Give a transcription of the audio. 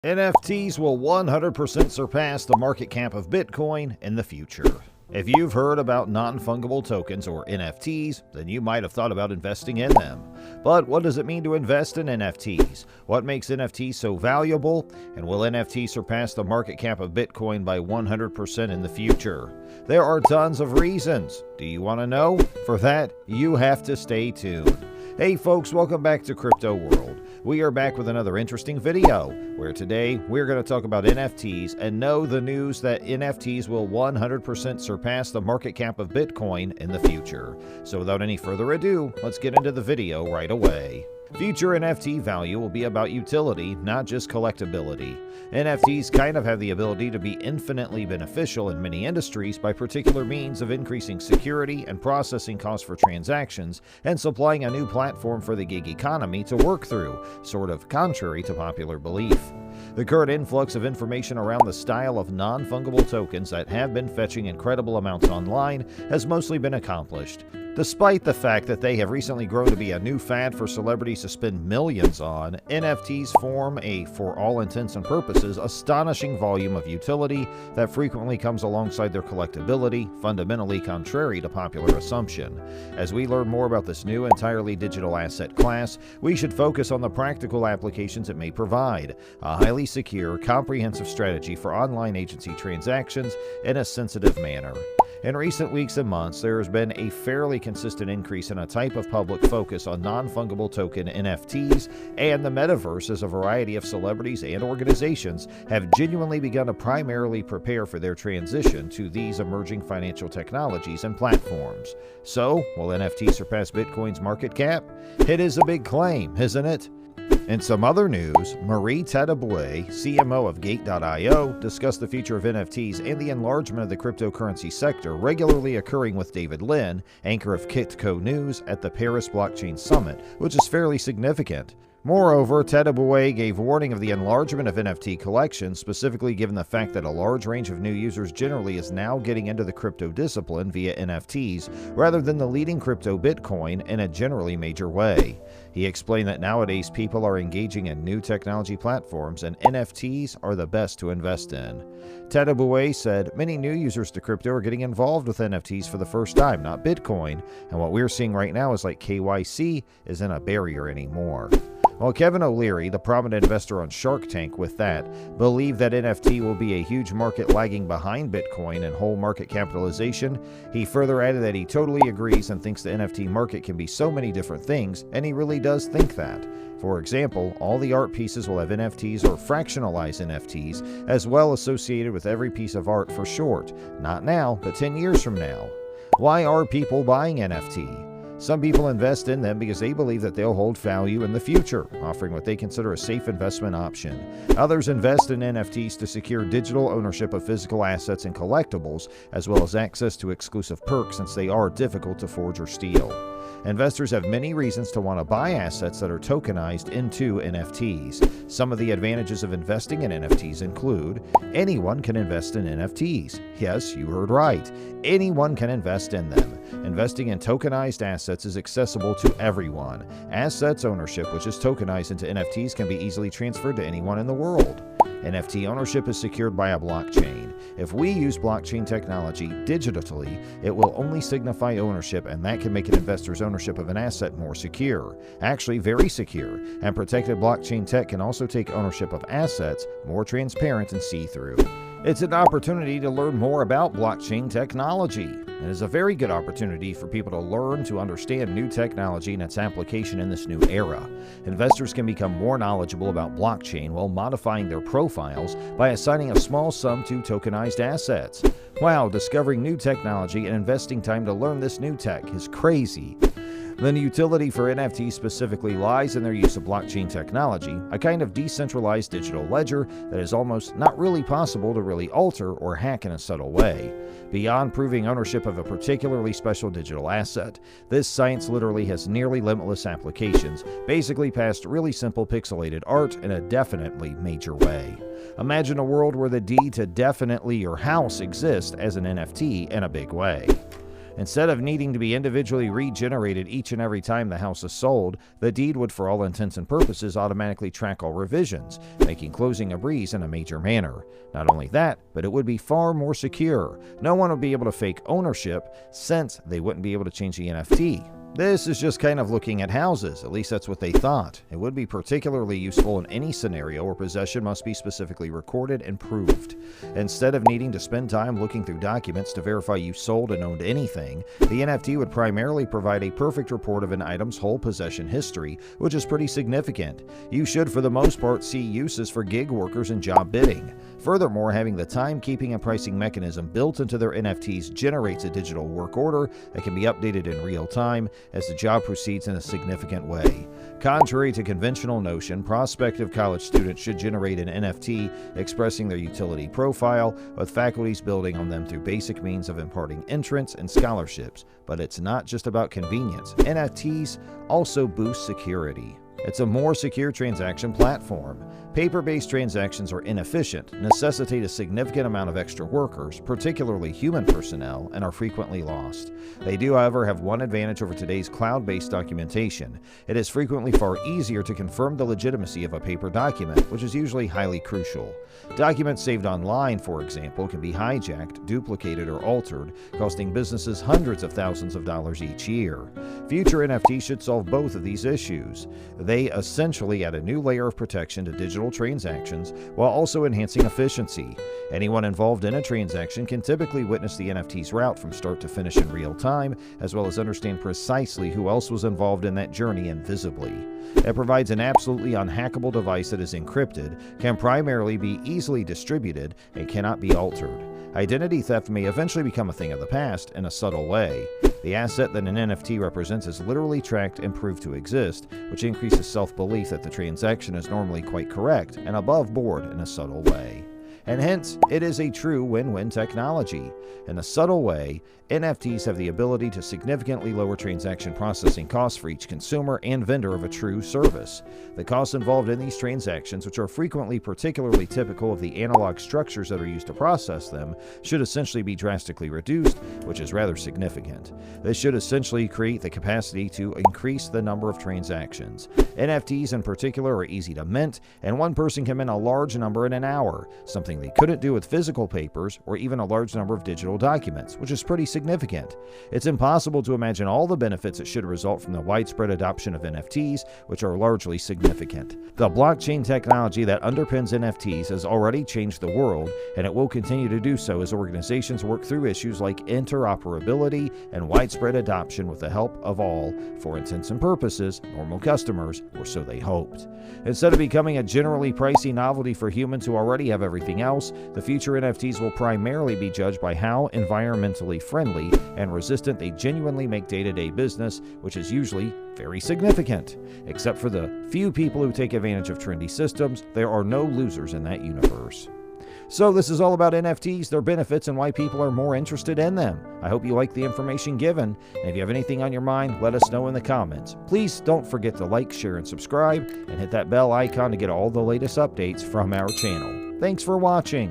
NFTs will 100% surpass the market cap of Bitcoin in the future. If you've heard about non-fungible tokens or NFTs, then you might have thought about investing in them. But what does it mean to invest in NFTs? What makes NFTs so valuable? And will NFTs surpass the market cap of Bitcoin by 100% in the future? There are tons of reasons. Do you want to know? For that, you have to stay tuned. Hey folks, welcome back to Crypto World. We are back with another interesting video, where today we're going to talk about NFTs and know the news that NFTs will 100% surpass the market cap of Bitcoin in the future. So without any further ado, let's get into the video right away. Future NFT value will be about utility, not just collectability. NFTs kind of have the ability to be infinitely beneficial in many industries by particular means of increasing security and processing costs for transactions and supplying a new platform for the gig economy to work through, sort of contrary to popular belief. The current influx of information around the style of non-fungible tokens that have been fetching incredible amounts online has mostly been accomplished. Despite the fact that they have recently grown to be a new fad for celebrities to spend millions on, NFTs form a, for all intents and purposes, astonishing volume of utility that frequently comes alongside their collectability, fundamentally contrary to popular assumption. As we learn more about this new entirely digital asset class, we should focus on the practical applications it may provide, a highly secure, comprehensive strategy for online agency transactions in a sensitive manner. In recent weeks and months, there has been a fairly consistent increase in a type of public focus on non-fungible token NFTs, and the metaverse as a variety of celebrities and organizations have genuinely begun to primarily prepare for their transition to these emerging financial technologies and platforms. So, will NFT surpass Bitcoin's market cap? It is a big claim, isn't it? In some other news, Marie Tadaboué, CMO of Gate.io, discussed the future of NFTs and the enlargement of the cryptocurrency sector, regularly occurring with David Lin, anchor of Kitco News, at the Paris Blockchain Summit, which is fairly significant. Moreover, Tadaboué gave warning of the enlargement of NFT collections, specifically given the fact that a large range of new users generally is now getting into the crypto discipline via NFTs, rather than the leading crypto Bitcoin in a generally major way. He explained that nowadays people are engaging in new technology platforms and NFTs are the best to invest in. Tadaboué said, many new users to crypto are getting involved with NFTs for the first time, not Bitcoin, and what we're seeing right now is like KYC isn't a barrier anymore. While Kevin O'Leary, the prominent investor on Shark Tank with that, believed that NFT will be a huge market lagging behind Bitcoin in whole market capitalization, he further added that he totally agrees and thinks the NFT market can be so many different things, and he really does think that. For example, all the art pieces will have NFTs or fractionalized NFTs, as well associated with every piece of art for short. Not now, but 10 years from now. Why are people buying NFT? Some people invest in them because they believe that they'll hold value in the future, offering what they consider a safe investment option. Others invest in NFTs to secure digital ownership of physical assets and collectibles, as well as access to exclusive perks since they are difficult to forge or steal. Investors have many reasons to want to buy assets that are tokenized into NFTs. Some of the advantages of investing in NFTs include anyone can invest in NFTs. Yes, you heard right. Anyone can invest in them. Investing in tokenized assets is accessible to everyone. Assets ownership, which is tokenized into NFTs, can be easily transferred to anyone in the world. NFT ownership is secured by a blockchain. If we use blockchain technology digitally, it will only signify ownership, and that can make an investor's ownership of an asset more secure. Actually, very secure. And protected blockchain tech can also take ownership of assets more transparent and see-through. It's an opportunity to learn more about blockchain technology. It is a very good opportunity for people to learn to understand new technology and its application in this new era. Investors can become more knowledgeable about blockchain while modifying their profiles by assigning a small sum to tokenized assets. Wow, discovering new technology and investing time to learn this new tech is crazy. The utility for NFTs specifically lies in their use of blockchain technology, a kind of decentralized digital ledger that is almost not really possible to really alter or hack in a subtle way. Beyond proving ownership of a particularly special digital asset, this science literally has nearly limitless applications, basically past really simple pixelated art in a definitely major way. Imagine a world where the deed to definitely your house exists as an NFT in a big way. Instead of needing to be individually regenerated each and every time the house is sold, the deed would for all intents and purposes automatically track all revisions, making closing a breeze in a major manner. Not only that, but it would be far more secure. No one would be able to fake ownership since they wouldn't be able to change the NFT. This is just kind of looking at houses, at least that's what they thought. It would be particularly useful in any scenario where possession must be specifically recorded and proved. Instead of needing to spend time looking through documents to verify you sold and owned anything, the NFT would primarily provide a perfect report of an item's whole possession history, which is pretty significant. You should for the most part see uses for gig workers and job bidding. Furthermore, having the timekeeping and pricing mechanism built into their NFTs generates a digital work order that can be updated in real time as the job proceeds in a significant way. Contrary to conventional notion, prospective college students should generate an NFT expressing their utility profile, with faculties building on them through basic means of imparting entrance and scholarships. But it's not just about convenience. NFTs also boost security. It's a more secure transaction platform. Paper-based transactions are inefficient, necessitate a significant amount of extra workers, particularly human personnel, and are frequently lost. They do, however, have one advantage over today's cloud-based documentation. It is frequently far easier to confirm the legitimacy of a paper document, which is usually highly crucial. Documents saved online, for example, can be hijacked, duplicated, or altered, costing businesses hundreds of thousands of dollars each year. Future NFTs should solve both of these issues. They essentially add a new layer of protection to digital transactions while also enhancing efficiency. Anyone involved in a transaction can typically witness the NFT's route from start to finish in real time, as well as understand precisely who else was involved in that journey invisibly. It provides an absolutely unhackable device that is encrypted, can primarily be easily distributed, and cannot be altered. Identity theft may eventually become a thing of the past in a subtle way. The asset that an NFT represents is literally tracked and proved to exist, which increases self-belief that the transaction is normally quite correct and above board in a subtle way. And hence, it is a true win-win technology. In a subtle way, NFTs have the ability to significantly lower transaction processing costs for each consumer and vendor of a true service. The costs involved in these transactions, which are frequently particularly typical of the analog structures that are used to process them, should essentially be drastically reduced, which is rather significant. This should essentially create the capacity to increase the number of transactions. NFTs in particular are easy to mint, and one person can mint a large number in an hour, something they couldn't do with physical papers or even a large number of digital documents, which is pretty significant. It's impossible to imagine all the benefits that should result from the widespread adoption of NFTs, which are largely significant. The blockchain technology that underpins NFTs has already changed the world, and it will continue to do so as organizations work through issues like interoperability and widespread adoption with the help of all, for intents and purposes, normal customers, or so they hoped. Instead of becoming a generally pricey novelty for humans who already have everything else, the future NFTs will primarily be judged by how environmentally friendly and resistant they genuinely make day-to-day business, which is usually very significant. Except for the few people who take advantage of trendy systems, there are no losers in that universe. So this is all about NFTs, their benefits, and why people are more interested in them. I hope you like the information given, and if you have anything on your mind, let us know in the comments. Please don't forget to like, share, and subscribe, and hit that bell icon to get all the latest updates from our channel. Thanks for watching.